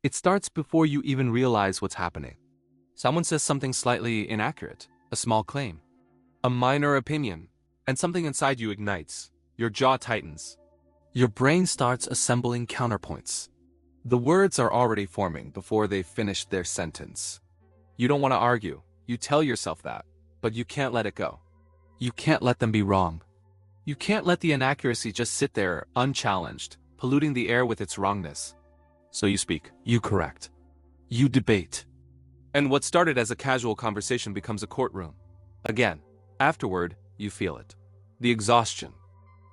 It starts before you even realize what's happening. Someone says something slightly inaccurate, a small claim, a minor opinion, and something inside you ignites. Your jaw tightens. Your brain starts assembling counterpoints. The words are already forming before they've finished their sentence. You don't want to argue. You tell yourself that, but you can't let it go. You can't let them be wrong. You can't let the inaccuracy just sit there unchallenged, polluting the air with its wrongness. So you speak, you correct, you debate. And what started as a casual conversation becomes a courtroom. Again, afterward, you feel it. The exhaustion,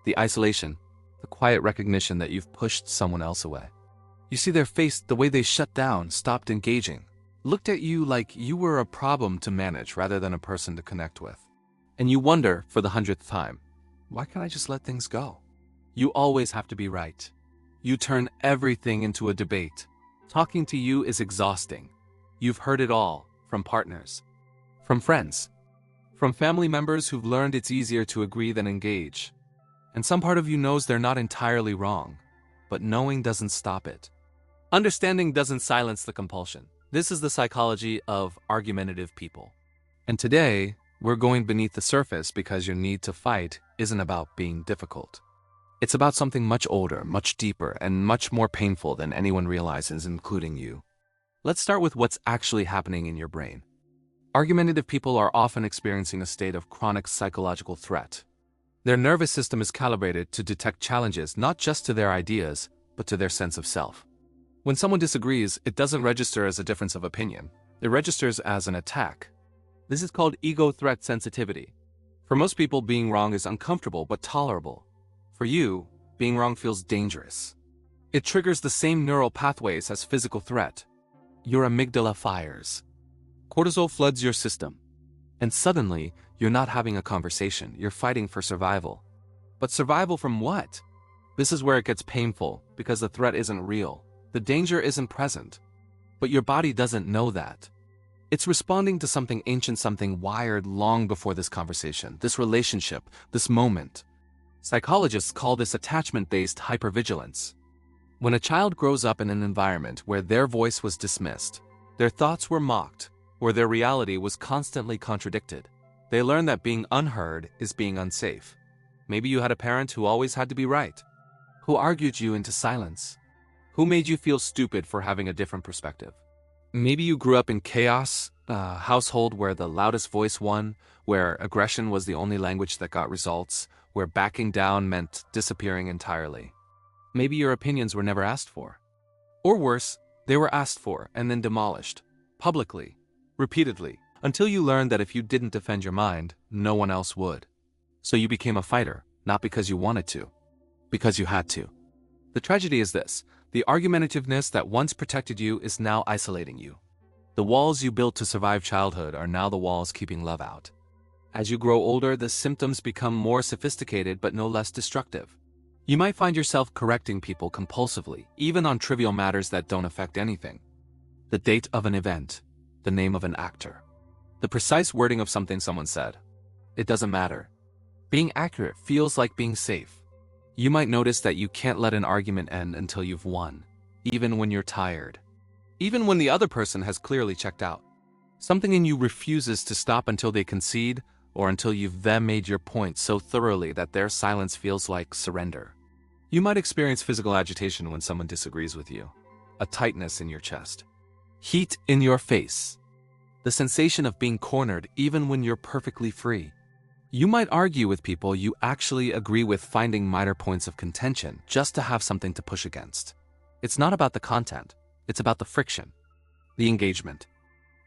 the isolation, the quiet recognition that you've pushed someone else away. You see their face, the way they shut down, stopped engaging, looked at you like you were a problem to manage rather than a person to connect with. And you wonder, for the 100th time, why can't I just let things go? You always have to be right. You turn everything into a debate. Talking to you is exhausting. You've heard it all, from partners, from friends, from family members who've learned it's easier to agree than engage. And some part of you knows they're not entirely wrong, but knowing doesn't stop it. Understanding doesn't silence the compulsion. This is the psychology of argumentative people. And today, we're going beneath the surface because your need to fight isn't about being difficult. It's about something much older, much deeper, and much more painful than anyone realizes, including you. Let's start with what's actually happening in your brain. Argumentative people are often experiencing a state of chronic psychological threat. Their nervous system is calibrated to detect challenges not just to their ideas, but to their sense of self. When someone disagrees, it doesn't register as a difference of opinion. It registers as an attack. This is called ego threat sensitivity. For most people, being wrong is uncomfortable but tolerable. For you, being wrong feels dangerous. It triggers the same neural pathways as physical threat. Your amygdala fires. Cortisol floods your system. And suddenly, you're not having a conversation, you're fighting for survival. But survival from what? This is where it gets painful, because the threat isn't real. The danger isn't present. But your body doesn't know that. It's responding to something ancient, something wired long before this conversation, this relationship, this moment. Psychologists call this attachment-based hypervigilance. When a child grows up in an environment where their voice was dismissed, their thoughts were mocked, where their reality was constantly contradicted, they learn that being unheard is being unsafe. Maybe you had a parent who always had to be right, who argued you into silence, who made you feel stupid for having a different perspective. Maybe you grew up in chaos, a household where the loudest voice won, where aggression was the only language that got results, where backing down meant disappearing entirely. Maybe your opinions were never asked for. Or worse, they were asked for and then demolished, publicly, repeatedly, until you learned that if you didn't defend your mind, no one else would. So you became a fighter, not because you wanted to, because you had to. The tragedy is this: the argumentativeness that once protected you is now isolating you. The walls you built to survive childhood are now the walls keeping love out. As you grow older, the symptoms become more sophisticated but no less destructive. You might find yourself correcting people compulsively, even on trivial matters that don't affect anything. The date of an event, the name of an actor, the precise wording of something someone said. It doesn't matter. Being accurate feels like being safe. You might notice that you can't let an argument end until you've won, even when you're tired, even when the other person has clearly checked out. Something in you refuses to stop until they concede, or until you've then made your point so thoroughly that their silence feels like surrender. You might experience physical agitation when someone disagrees with you, a tightness in your chest, heat in your face, the sensation of being cornered even when you're perfectly free. You might argue with people you actually agree with, finding minor points of contention just to have something to push against. It's not about the content, it's about the friction, the engagement,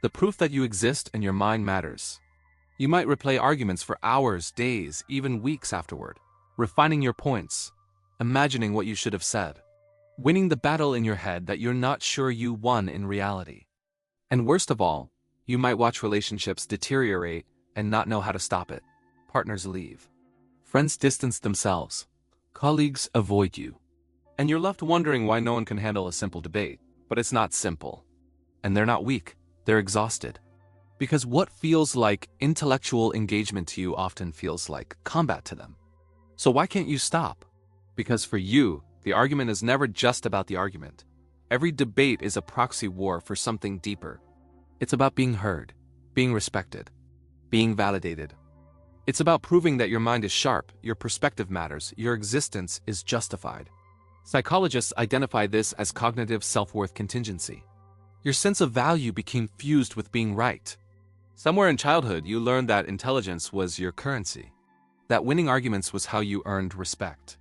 the proof that you exist and your mind matters. You might replay arguments for hours, days, even weeks afterward, refining your points, imagining what you should have said, winning the battle in your head that you're not sure you won in reality. And worst of all, you might watch relationships deteriorate and not know how to stop it. Partners leave. Friends distance themselves. Colleagues avoid you. And you're left wondering why no one can handle a simple debate. But it's not simple. And they're not weak. They're exhausted. Because what feels like intellectual engagement to you often feels like combat to them. So why can't you stop? Because for you, the argument is never just about the argument. Every debate is a proxy war for something deeper. It's about being heard, being respected, being validated. It's about proving that your mind is sharp, your perspective matters, your existence is justified. Psychologists identify this as cognitive self-worth contingency. Your sense of value became fused with being right. Somewhere in childhood, you learned that intelligence was your currency, that winning arguments was how you earned respect,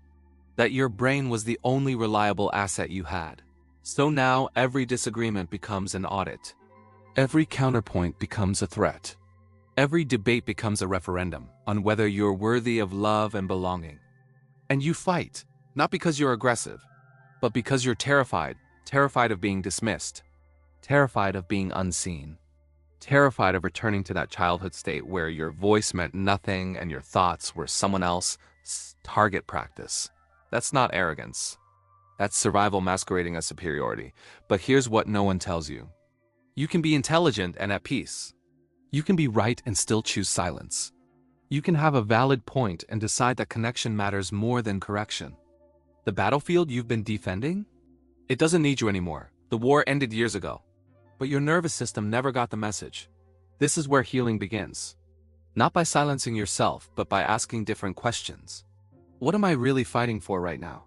that your brain was the only reliable asset you had. So now every disagreement becomes an audit. Every counterpoint becomes a threat. Every debate becomes a referendum on whether you're worthy of love and belonging. And you fight, not because you're aggressive, but because you're terrified of being dismissed, terrified of being unseen, terrified of returning to that childhood state where your voice meant nothing and your thoughts were someone else's target practice. That's not arrogance. That's survival masquerading as superiority. But here's what no one tells you. You can be intelligent and at peace. You can be right and still choose silence. You can have a valid point and decide that connection matters more than correction. The battlefield you've been defending? It doesn't need you anymore. The war ended years ago. But your nervous system never got the message. This is where healing begins. Not by silencing yourself, but by asking different questions. What am I really fighting for right now?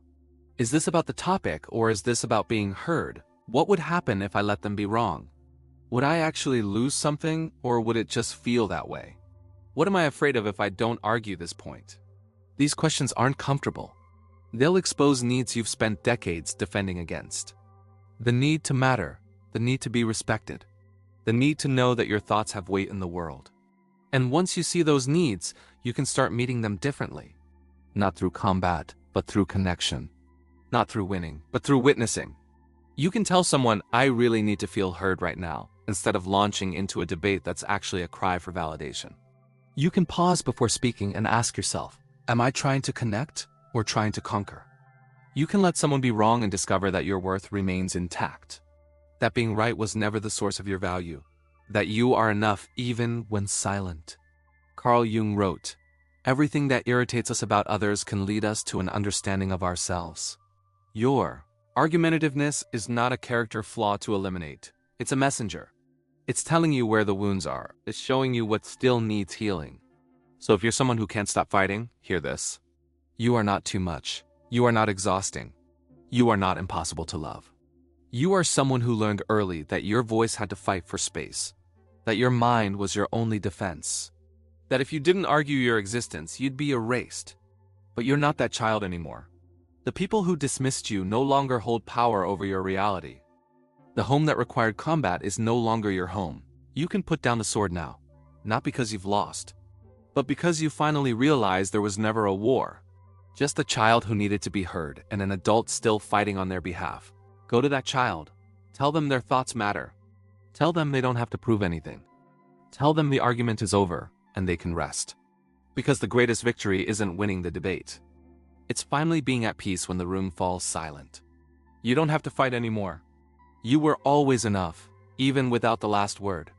Is this about the topic, or is this about being heard? What would happen if I let them be wrong? Would I actually lose something, or would it just feel that way? What am I afraid of if I don't argue this point? These questions aren't comfortable. They'll expose needs you've spent decades defending against. The need to matter, the need to be respected, the need to know that your thoughts have weight in the world. And once you see those needs, you can start meeting them differently. Not through combat, but through connection. Not through winning, but through witnessing. You can tell someone, I really need to feel heard right now, instead of launching into a debate that's actually a cry for validation. You can pause before speaking and ask yourself, am I trying to connect or trying to conquer? You can let someone be wrong and discover that your worth remains intact, that being right was never the source of your value, that you are enough even when silent. Carl Jung wrote, everything that irritates us about others can lead us to an understanding of ourselves. Your argumentativeness is not a character flaw to eliminate. It's a messenger. It's telling you where the wounds are. It's showing you what still needs healing. So if you're someone who can't stop fighting, hear this. You are not too much. You are not exhausting. You are not impossible to love. You are someone who learned early that your voice had to fight for space, that your mind was your only defense, that if you didn't argue your existence, you'd be erased. But you're not that child anymore. The people who dismissed you no longer hold power over your reality. The home that required combat is no longer your home. You can put down the sword now, not because you've lost, but because you finally realized there was never a war. Just a child who needed to be heard and an adult still fighting on their behalf. Go to that child. Tell them their thoughts matter. Tell them they don't have to prove anything. Tell them the argument is over and they can rest. Because the greatest victory isn't winning the debate. It's finally being at peace when the room falls silent. You don't have to fight anymore. You were always enough, even without the last word.